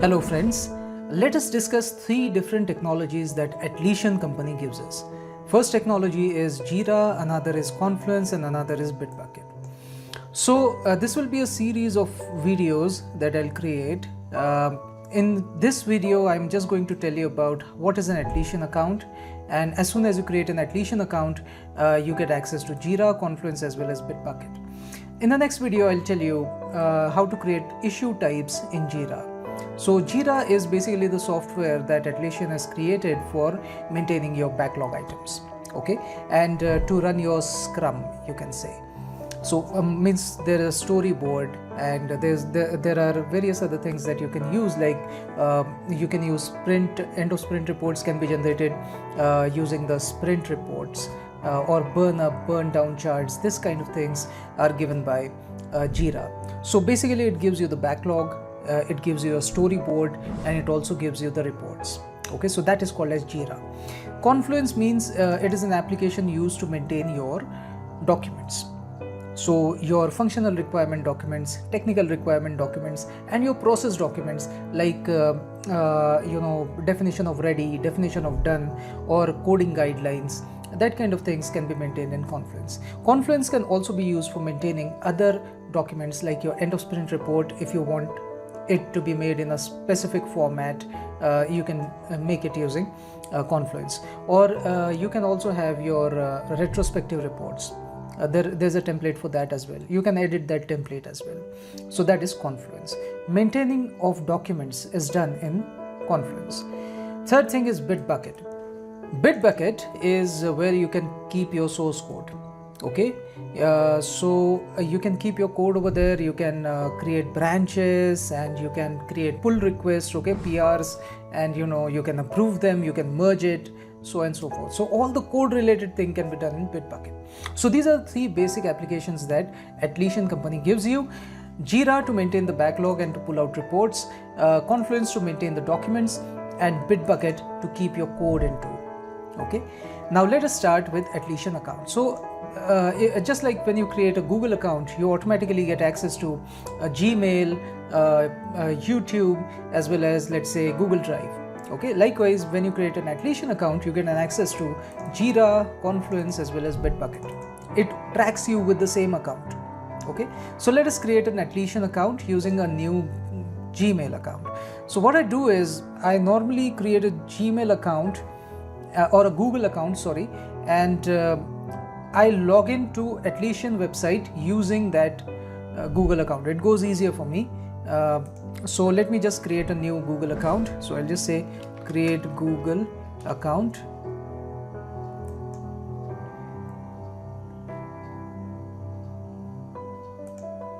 Hello friends, let us discuss 3 different technologies that Atlassian company gives us. First technology is JIRA, another is Confluence and another is BitBucket. So this will be a series of videos that I'll create. In this video, I'm just going to tell you about what is an Atlassian account, and as soon as you create an Atlassian account, you get access to JIRA, Confluence as well as BitBucket. In the next video, I'll tell you how to create issue types in JIRA. So JIRA is basically the software that Atlassian has created for maintaining your backlog items, okay, and to run your Scrum, you can say. So means there is storyboard, and there are various other things that you can use, like you can use end of sprint reports can be generated using the sprint reports, or burn up, burn down charts. This kind of things are given by JIRA. So basically it gives you the backlog, it gives you a storyboard, and it also gives you the reports. Okay, so that is called as JIRA. Confluence means it is an application used to maintain your documents. So your functional requirement documents, technical requirement documents, and your process documents, like definition of ready, definition of done, or coding guidelines. That kind of things can be maintained in Confluence. Confluence can also be used for maintaining other documents, like your end of sprint report. If you want it to be made in a specific format, you can make it using Confluence, or you can also have your retrospective reports. There's a template for that as well. You can edit that template as well. So that is Confluence. Maintaining of documents is done in Confluence. Third thing is BitBucket. BitBucket is where you can keep your source code. Okay, so you can keep your code over there. You can create branches, and you can create pull requests, okay, PRs, and you can approve them, you can merge it, so on and so forth. So all the code related thing can be done in BitBucket. So these are 3 basic applications that Atlassian company gives you. JIRA to maintain the backlog and to pull out reports, Confluence to maintain the documents, and BitBucket to keep your code into. Okay, now let us start with Atlassian account. So just like when you create a Google account, you automatically get access to Gmail, YouTube, as well as, let's say, Google Drive. Okay, likewise, when you create an Atlassian account, you get an access to JIRA, Confluence, as well as BitBucket. It tracks you with the same account. Okay, so let us create an Atlassian account using a new Gmail account. So what I do is, I normally create a Gmail account or a Google account, sorry, and I log into Atlassian website using that Google account. It goes easier for me. So let me just create a new Google account. So I'll just say create Google account.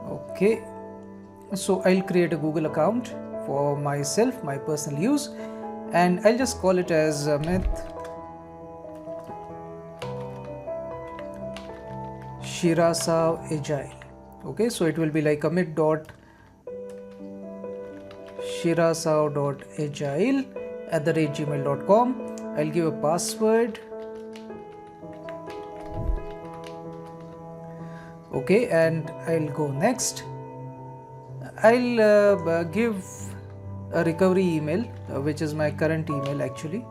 Okay, so I'll create a Google account for myself, my personal use, and I'll just call it as Amit Shirasao Agile. Okay, so it will be like amit.shirasao.agile@gmail.com. I'll give a password. Okay, and I'll go next. I'll give a recovery email, which is my current email actually,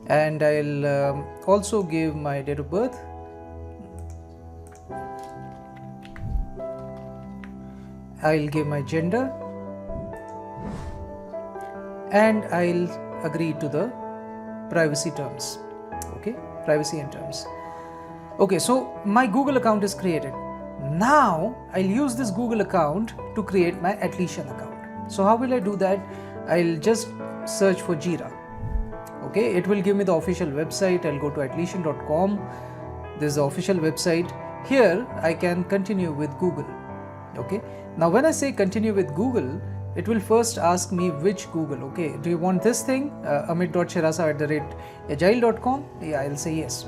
and I'll also give my date of birth. I'll give my gender, and I'll agree to the privacy terms. Okay, privacy and terms. Okay, so my Google account is created. Now I'll use this Google account to create my Atlassian account. So how will I do that? I'll just search for JIRA. Okay, it will give me the official website. I'll go to atlassian.com. This is the official website. Here I can continue with Google. Okay, now when I say continue with Google, it will first ask me which Google. Okay, do you want this thing, amit.shirasao@agile.com? Yeah, I'll say yes.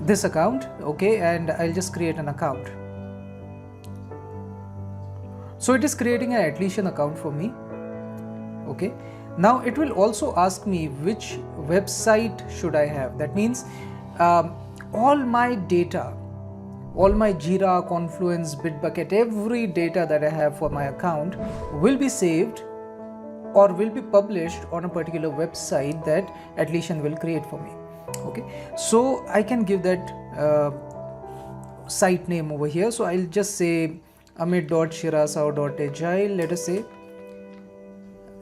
This account, okay, and I'll just create an account. So it is creating an Atlassian account for me. Okay, now it will also ask me which website should I have. That means all my data all my JIRA, Confluence, BitBucket, every data that I have for my account will be saved or will be published on a particular website that Atlassian will create for me. Okay, so I can give that site name over here. So I'll just say amit.shirasao.agile. Let us say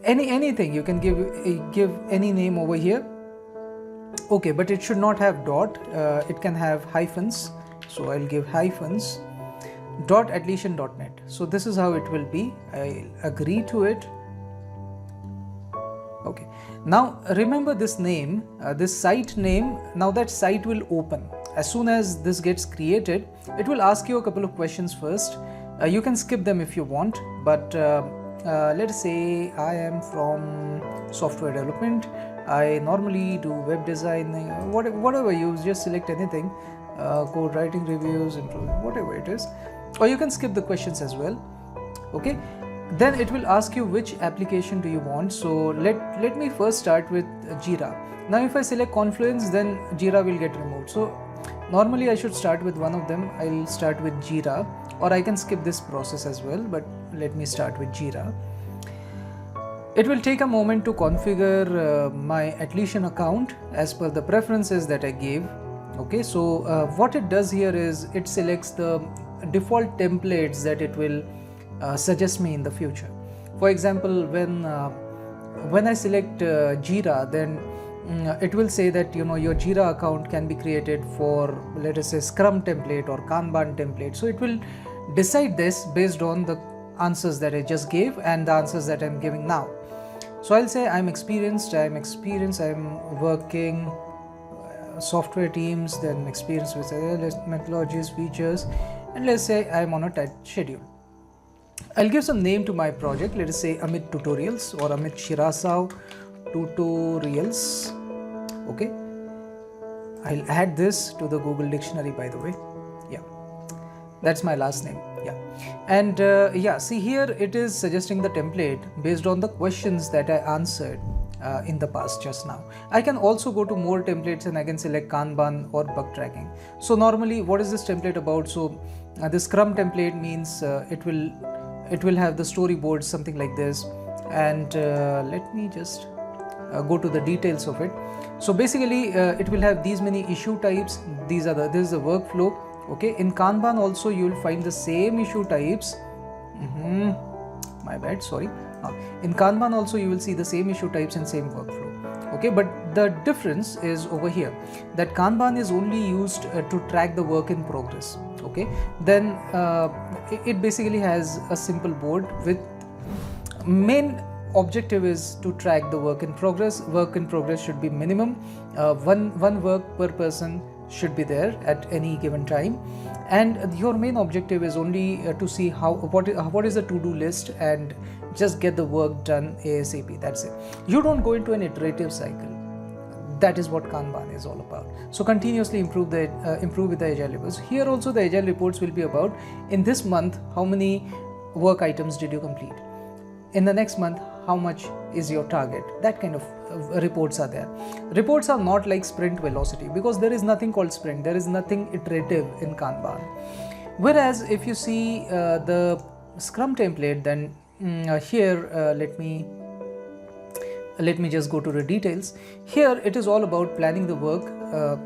anything. You can give any name over here. Okay, but it should not have dot. It can have hyphens. So I'll give hyphens .atlassian.net. So this is how it will be. I'll agree to it. Okay, now remember this name, this site name. Now that site will open. As soon as this gets created, it will ask you a couple of questions first. You can skip them if you want, but let us say I am from software development. I normally do web designing, whatever, you just select anything, code writing, reviews, whatever it is, or you can skip the questions as well. Okay, then it will ask you which application do you want. So let me first start with JIRA. Now if I select Confluence, then JIRA will get removed. So normally I should start with one of them. I'll start with JIRA, or I can skip this process as well, but let me start with JIRA. It will take a moment to configure my Atlassian account as per the preferences that I gave. Okay, so what it does here is it selects the default templates that it will suggest me in the future. For example, when I select JIRA, then it will say that your JIRA account can be created for, let us say, Scrum template or Kanban template. So it will decide this based on the answers that I just gave and the answers that I'm giving now. So I'll say I'm experienced, I'm working software teams, then experience with methodologies, features, and let's say I'm on a tight schedule. I'll give some name to my project. Let us say Amit Tutorials or Amit Shirasao Tutorials. Okay, I'll add this to the Google dictionary, by the way. Yeah, that's my last name. Yeah, and yeah, see here it is suggesting the template based on the questions that I answered in the past just now. I can also go to more templates and I can select Kanban or bug tracking. So normally, what is this template about? So the Scrum template means it will have the storyboards, something like this, and let me just go to the details of it. So basically it will have these many issue types. This is the workflow. Okay, in Kanban also you will find the same issue types. My bad, sorry. In Kanban also you will see the same issue types and same workflow. Okay, but the difference is over here that Kanban is only used to track the work in progress. Okay, then it basically has a simple board with main objective is to track the work in progress. Work in progress should be minimum. One work per person should be there at any given time, and your main objective is only to see what is the to-do list and just get the work done ASAP. That's it. You don't go into an iterative cycle. That is what Kanban is all about. So continuously improve with the agile reports. Here also the agile reports will be about, in this month how many work items did you complete, in the next month how much is your target. That kind of reports are there. Reports are not like sprint velocity, because there is nothing called sprint, there is nothing iterative in Kanban. Whereas if you see the Scrum template, then here let me just go to the details. Here it is all about planning the work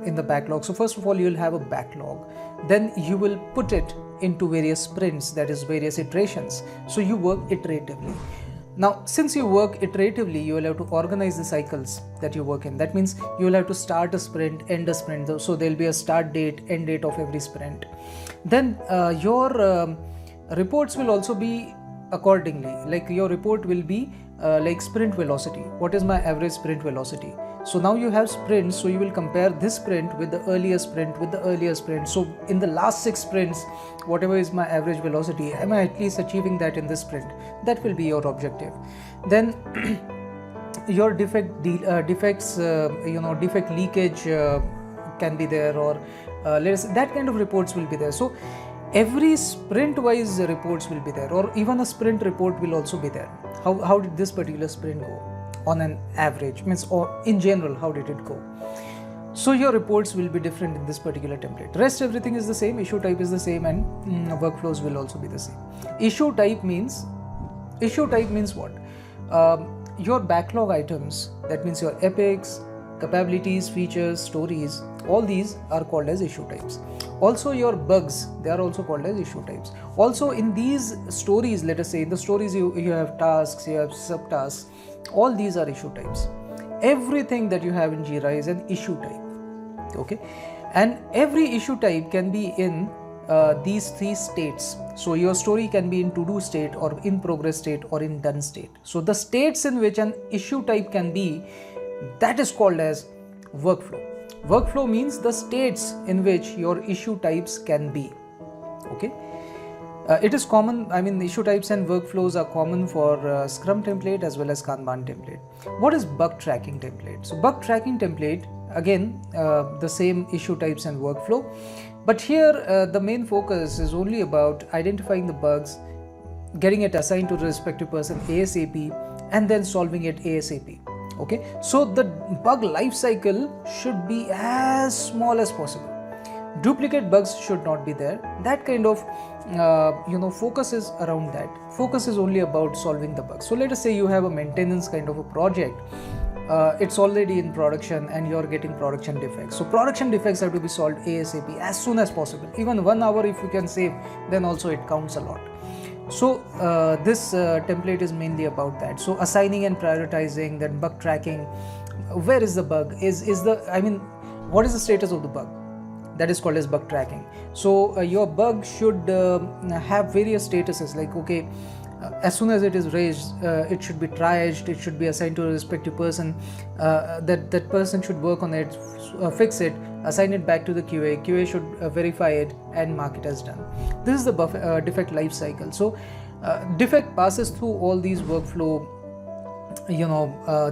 in the backlog. So first of all you will have a backlog, then you will put it into various sprints, that is various iterations. So you work iteratively. Now since you work iteratively, you will have to organize the cycles that you work in. That means you will have to start a sprint, end a sprint. So there will be a start date, end date of every sprint. Then your reports will also be accordingly. Like your report will be like sprint velocity. What is my average sprint velocity? So now you have sprints, so you will compare this sprint with the earlier sprint with the earlier sprint. So in the last 6 sprints, whatever is my average velocity, am I at least achieving that in this sprint? That will be your objective. Then your defect leakage can be there, or let's say that kind of reports will be there. So every sprint wise reports will be there, or even a sprint report will also be there. How did this particular sprint go on an average, means, or in general how did it go? So your reports will be different in this particular template. Rest everything is the same, issue type is the same, and workflows will also be the same. Issue type means what? Your backlog items, that means your epics, capabilities, features, stories, all these are called as issue types. Also your bugs, they are also called as issue types. Also in these stories, let us say in the stories you have tasks, you have subtasks, all these are issue types. Everything that you have in JIRA is an issue type. Okay, and every issue type can be in these three states. So your story can be in to-do state, or in progress state, or in done state. So the states in which an issue type can be, that is called as workflow. Workflow means the states in which your issue types can be. Okay, it is common, I mean issue types and workflows are common for Scrum template as well as Kanban template. What is bug tracking template? So bug tracking template, again the same issue types and workflow, but here the main focus is only about identifying the bugs, getting it assigned to the respective person ASAP, and then solving it ASAP. Okay, so the bug life cycle should be as small as possible. Duplicate bugs should not be there. That kind of focus is around that. Focus is only about solving the bugs. So let us say you have a maintenance kind of a project. It's already in production and you're getting production defects. So production defects have to be solved ASAP, as soon as possible. Even 1 hour if you can save, then also it counts a lot. So this template is mainly about that. So assigning and prioritizing, then bug tracking. Where is the bug? What is the status of the bug? That is called as bug tracking. So your bug should have various statuses, like okay, as soon as it is raised, it should be triaged, it should be assigned to a respective person, that person should work on it, fix it, assign it back to the QA should verify it and mark it as done. This is the defect life cycle. So defect passes through all these workflow,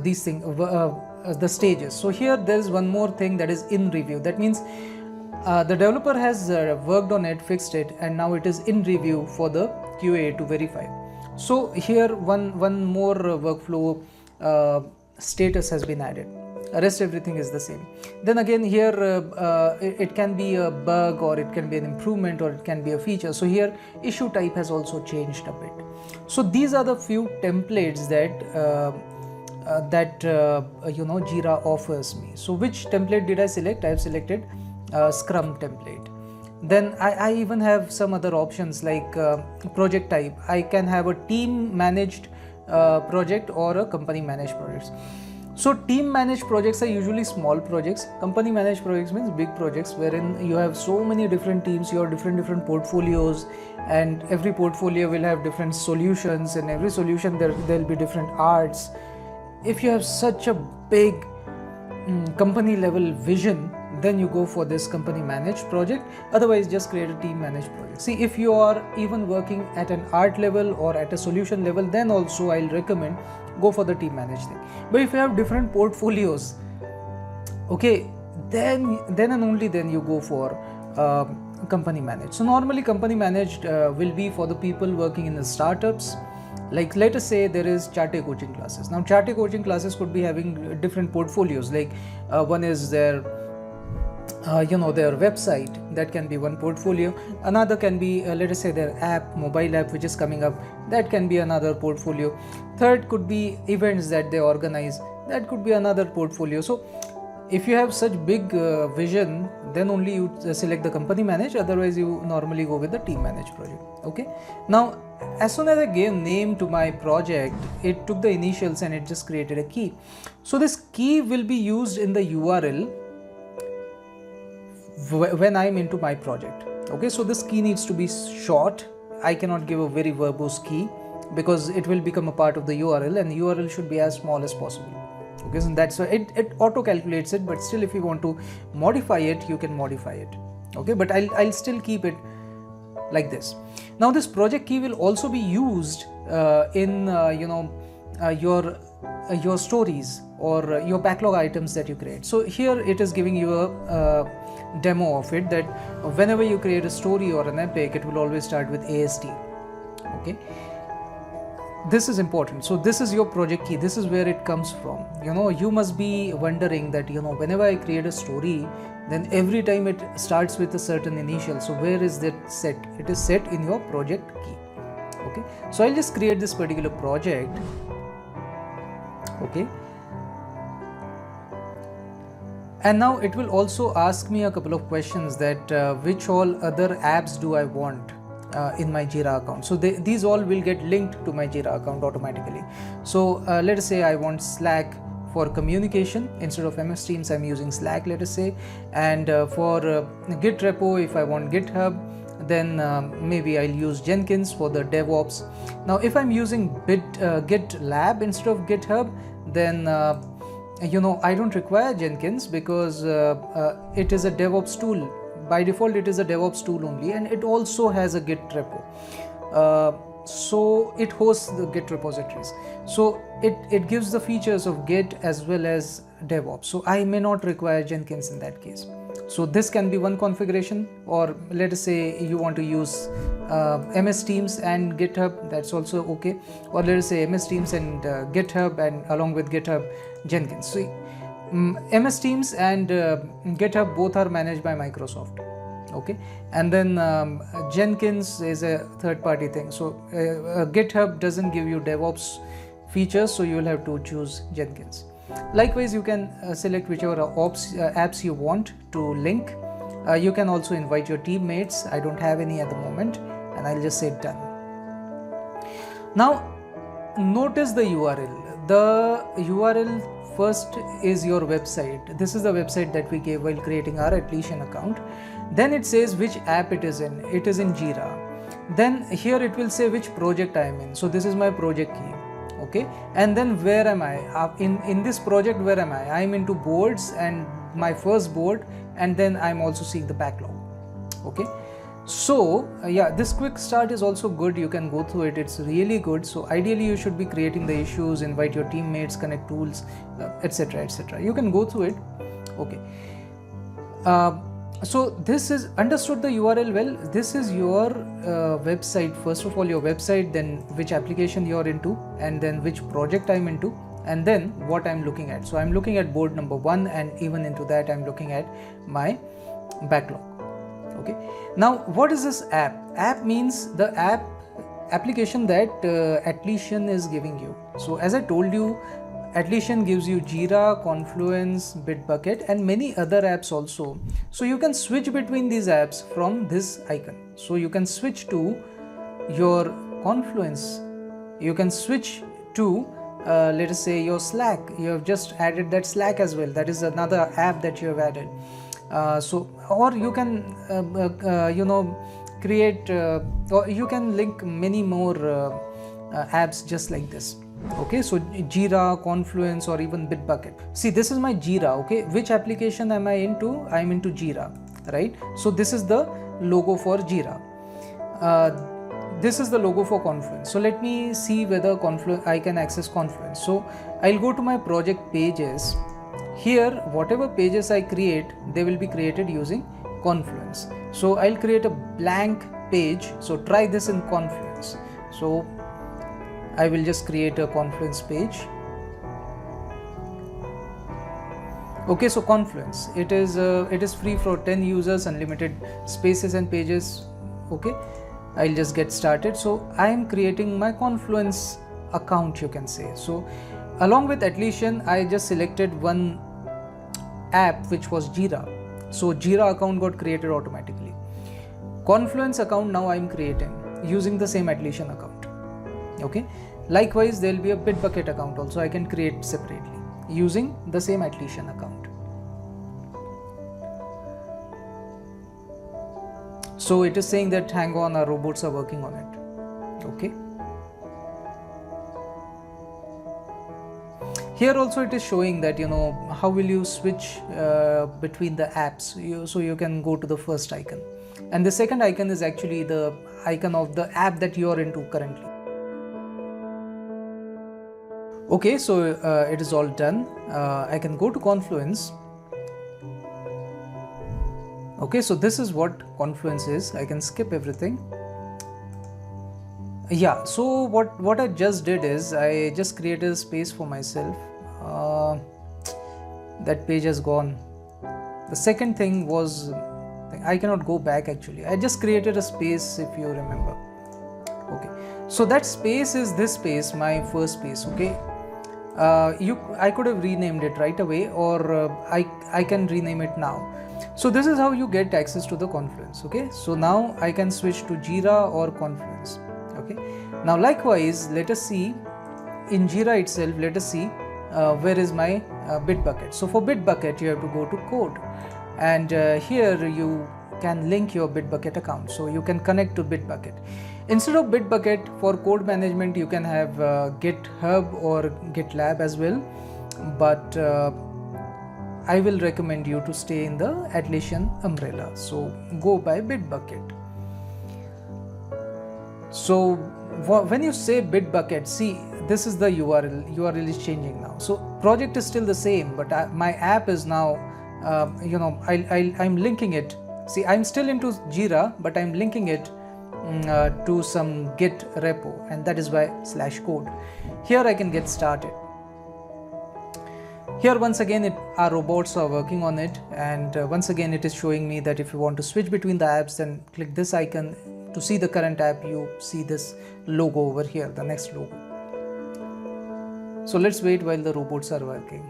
these things, the stages. So here there is one more thing, that is in review. That means the developer has worked on it, fixed it, and now it is in review for the QA to verify. So here one more workflow status has been added. Rest everything is the same. Then again here it can be a bug, or it can be an improvement, or it can be a feature. So here issue type has also changed a bit. So these are the few templates that JIRA offers me. So which template did I select? I have selected Scrum template. Then I even have some other options like project type. I can have a team managed project or a company managed projects. So team managed projects are usually small projects. Company managed projects means big projects, wherein you have so many different teams, you have different portfolios, and every portfolio will have different solutions, and every solution there will be different arts. If you have such a big company level vision, then you go for this company managed project. Otherwise just create a team managed project. See, if you are even working at an art level or at a solution level, then also I'll recommend go for the team managed thing. But if you have different portfolios, okay, then and only then you go for company managed. So normally company managed will be for the people working in the startups. Like let us say there is Charter coaching classes. Now Charter coaching classes could be having different portfolios, like one is their their website, that can be one portfolio. Another can be let us say their app, mobile app which is coming up, that can be another portfolio. Third could be events that they organize, that could be another portfolio. So if you have such big vision, then only you select the company managed, otherwise you normally go with the team managed project. Okay, now as soon as I gave name to my project, it took the initials and it just created a key. So this key will be used in the URL when I'm into my project. Okay, so this key needs to be short. I cannot give a very verbose key because it will become a part of the URL, and the URL should be as small as possible. Okay, so that's why it auto calculates it, but still if you want to modify it, you can modify it. Okay, but I'll still keep it like this. Now this project key will also be used in your stories or your backlog items that you create. So here it is giving you a demo of it, that whenever you create a story or an epic, it will always start with AST. Okay, this is important. So this is your project key. This is where it comes from. You must be wondering that, whenever I create a story, then every time it starts with a certain initial. So where is that set? It is set in your project key. Okay. So I'll just create this particular project. Okay. And now it will also ask me a couple of questions that which all other apps do I want in my JIRA account. So these all will get linked to my JIRA account automatically. So let us say I want Slack for communication. Instead of MS Teams, I'm using Slack, let us say. And for Git repo, if I want GitHub, then maybe I'll use Jenkins for the DevOps. Now if I'm using GitLab instead of GitHub, then I don't require Jenkins because it is a DevOps tool. By default, it is a DevOps tool only, and it also has a Git repo. So it hosts the Git repositories. So it gives the features of Git as well as DevOps. So I may not require Jenkins in that case. So this can be one configuration, or let us say you want to use MS Teams and GitHub, that's also okay. Or let us say MS Teams and GitHub, and along with GitHub, Jenkins. So MS Teams and GitHub both are managed by Microsoft. Okay, and then Jenkins is a third-party thing. So GitHub doesn't give you DevOps features, so you will have to choose Jenkins. Likewise, you can select whichever apps you want to link. You can also invite your teammates. I don't have any at the moment, and I'll just say done. Now notice the URL. The URL first is your website. This is the website that we gave while creating our Atlassian account. Then it says which app it is in. It is in JIRA. Then here it will say which project I am in. So this is my project key. Okay, and then where am I in this project? Where am I? I'm into boards, and my first board, and then I'm also seeing the backlog. Okay, so yeah, this quick start is also good. You can go through it. It's really good. So ideally you should be creating the issues, invite your teammates, connect tools, etc, etc. You can go through it. Okay, so this is understood the URL well. This is your website. First of all, your website, then which application you're into, and then which project I'm into, and then what I'm looking at. So I'm looking at board number 1, and even into that I'm looking at my backlog. Okay, now what is this app? App means the application that Atlassian is giving you. So as I told you, Atlassian gives you JIRA, Confluence, BitBucket, and many other apps also. So you can switch between these apps from this icon. So you can switch to your Confluence. You can switch to let us say your Slack. You have just added that Slack as well. That is another app that you have added. Or you can create or you can link many more apps just like this. Okay, so JIRA, Confluence, or even BitBucket. See, this is my JIRA. Okay, which application am I into? I'm into JIRA, right? So this is the logo for JIRA. This is the logo for Confluence. So let me see whether I can access Confluence. So I'll go to my project pages. Here, whatever pages I create, they will be created using Confluence. So I'll create a blank page. So try this in Confluence. So I will just create a Confluence page. Okay, so Confluence, it is free for 10 users, unlimited spaces and pages. Okay, I'll just get started. So I am creating my Confluence account, you can say. So along with Atlassian, I just selected one app which was JIRA. So JIRA account got created automatically. Confluence account now I'm creating using the same Atlassian account. Okay, likewise there will be a BitBucket account also I can create separately using the same Atlassian account. So it is saying that hang on, our robots are working on it. Okay, here also it is showing that how will you switch between the apps. So you can go to the first icon, and the second icon is actually the icon of the app that you are into currently. Okay, so it is all done. I can go to Confluence. Okay, so this is what Confluence is. I can skip everything. Yeah, so what I just did is I just created a space for myself. That page has gone. The second thing was, I cannot go back actually. I just created a space, if you remember. Okay, so that space is this space, my first space. Okay, I could have renamed it right away, or I can rename it now. So this is how you get access to the Confluence. Okay, so now I can switch to JIRA or Confluence. Okay, now likewise, let us see in JIRA itself, let us see where is my BitBucket. So for BitBucket you have to go to code, and here you can link your BitBucket account, so you can connect to BitBucket. Instead of BitBucket, for code management you can have GitHub or GitLab as well, but I will recommend you to stay in the Atlassian umbrella, so go by BitBucket. So when you say BitBucket, see, this is the URL is changing now. So project is still the same, but my app is now, I'm linking it. See, I'm still into JIRA, but I'm linking it to some Git repo, and that is why /code. Here I can get started. Here once again our robots are working on it, and once again it is showing me that if you want to switch between the apps, then click this icon. To see the current app, you see this logo over here, the next logo. So let's wait while the robots are working.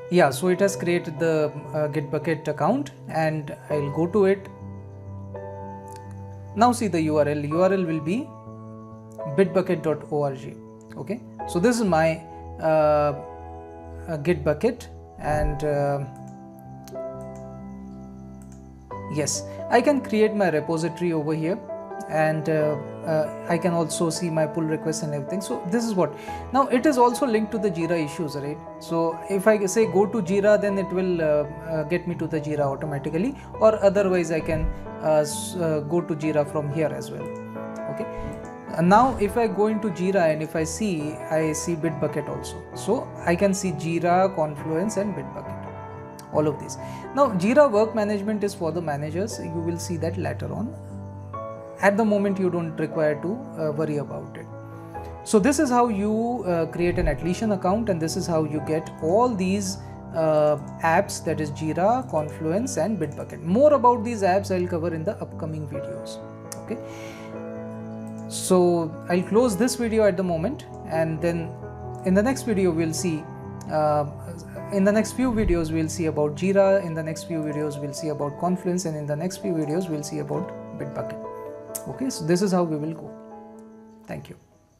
Yeah, so it has created the GitBucket account, and I'll go to it. Now see the URL. URL will be bitbucket.org. Okay, so this is my GitBucket, and yes, I can create my repository over here, and I can also see my pull requests and everything. So this is what, now it is also linked to the JIRA issues, right? So if I say go to JIRA, then it will get me to the JIRA automatically, or otherwise I can go to JIRA from here as well. Okay, now if I go into JIRA and if I see BitBucket also, so I can see JIRA, Confluence and BitBucket, all of these. Now JIRA work management is for the managers. You will see that later on. At the moment you don't require to worry about it. So this is how you create an Atlassian account, and this is how you get all these apps, that is JIRA, Confluence and BitBucket. More about these apps I'll cover in the upcoming videos. Okay, so I'll close this video at the moment, and then in the next video we'll see in the next few videos we'll see about JIRA, in the next few videos we'll see about Confluence, and in the next few videos we'll see about BitBucket. Okay, so this is how we will go. Thank you.